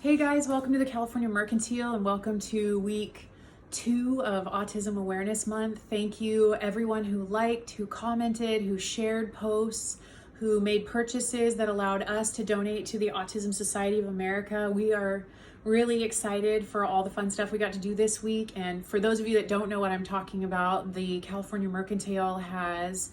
Hey guys, welcome to the California Mercantile and welcome to week 2 of Autism Awareness Month. Thank you everyone who liked, who commented, who shared posts, who made purchases that allowed us to donate to the Autism Society of America. We are really excited for all the fun stuff we got to do this week. And for those of you that don't know what I'm talking about, the California Mercantile has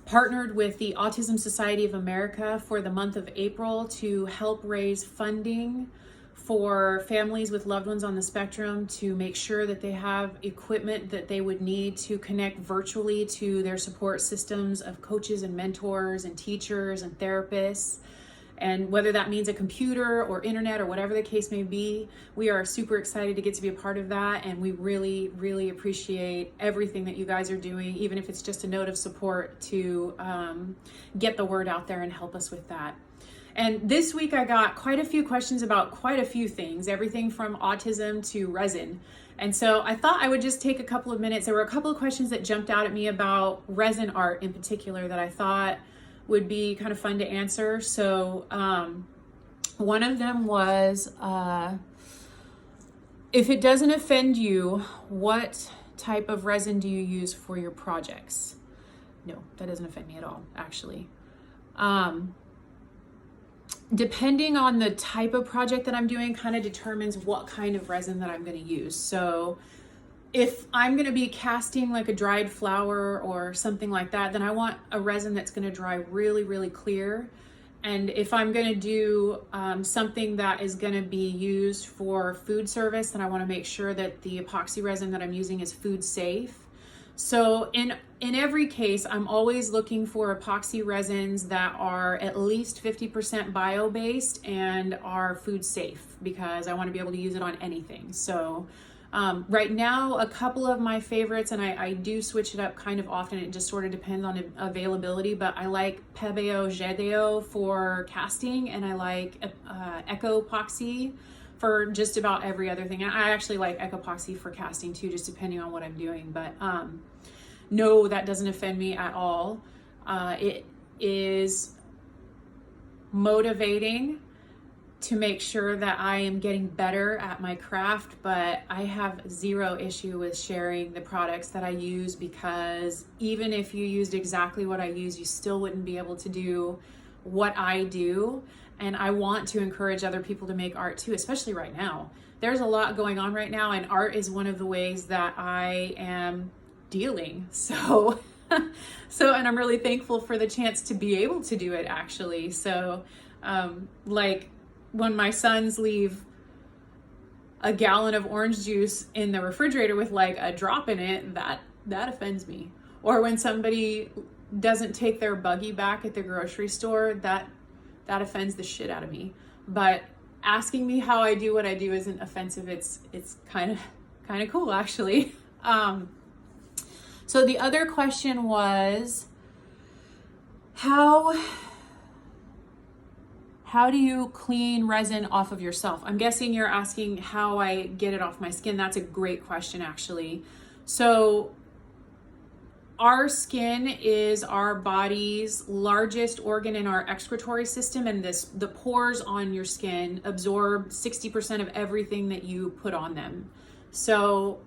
partnered with the Autism Society of America for the month of April to help raise funding for families with loved ones on the spectrum to make sure that they have equipment that they would need to connect virtually to their support systems of coaches and mentors and teachers and therapists. And whether that means a computer or internet or whatever the case may be, we are super excited to get to be a part of that. And we really, really appreciate everything that you guys are doing, even if it's just a note of support to get the word out there and help us with that. And this week I got quite a few questions about quite a few things, everything from autism to resin. And so I thought I would just take a couple of minutes. There were a couple of questions that jumped out at me about resin art in particular that I thought would be kind of fun to answer. So one of them was, if it doesn't offend you, what type of resin do you use for your projects? No, that doesn't offend me at all, actually. Depending on the type of project that I'm doing kind of determines what kind of resin that I'm going to use. So if I'm going to be casting like a dried flower or something like that, then I want a resin that's going to dry really, really clear. And if I'm going to do something that is going to be used for food service, then I want to make sure that the epoxy resin that I'm using is food safe. So in every case, I'm always looking for epoxy resins that are at least 50% bio-based and are food safe because I want to be able to use it on anything. So right now, a couple of my favorites, and I do switch it up kind of often, it just sort of depends on availability, but I like Pebeo Gedeo for casting, and I like Eco Epoxy for just about every other thing. And I actually like epoxy for casting too, just depending on what I'm doing. But no, that doesn't offend me at all. It is motivating to make sure that I am getting better at my craft, but I have zero issue with sharing the products that I use, because even if you used exactly what I use, you still wouldn't be able to do what I do. And I want to encourage other people to make art too, especially right now. There's a lot going on right now, and art is one of the ways that I am dealing. So, and I'm really thankful for the chance to be able to do it actually. So, like when my sons leave a gallon of orange juice in the refrigerator with like a drop in it, that offends me. Or when somebody doesn't take their buggy back at the grocery store, that offends the shit out of me. But asking me how I do what I do isn't offensive. It's kind of cool actually. So the other question was, how do you clean resin off of yourself? I'm guessing you're asking how I get it off my skin. That's a great question actually. So our skin is our body's largest organ in our excretory system, and the pores on your skin absorb 60% of everything that you put on them. So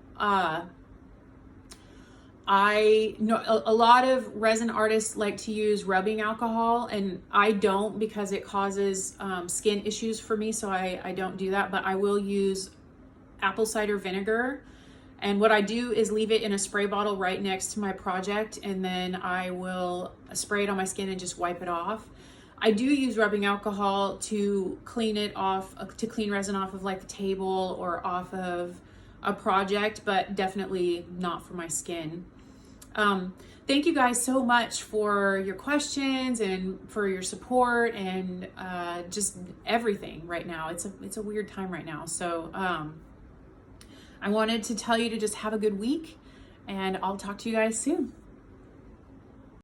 I know a lot of resin artists like to use rubbing alcohol, and I don't, because it causes skin issues for me, so I don't do that. But I will use apple cider vinegar. And what I do is leave it in a spray bottle right next to my project, and then I will spray it on my skin and just wipe it off. I do use rubbing alcohol to clean it off, to clean resin off of like the table or off of a project, but definitely not for my skin. Thank you guys so much for your questions and for your support and just everything right now. It's a weird time right now. So I wanted to tell you to just have a good week, and I'll talk to you guys soon.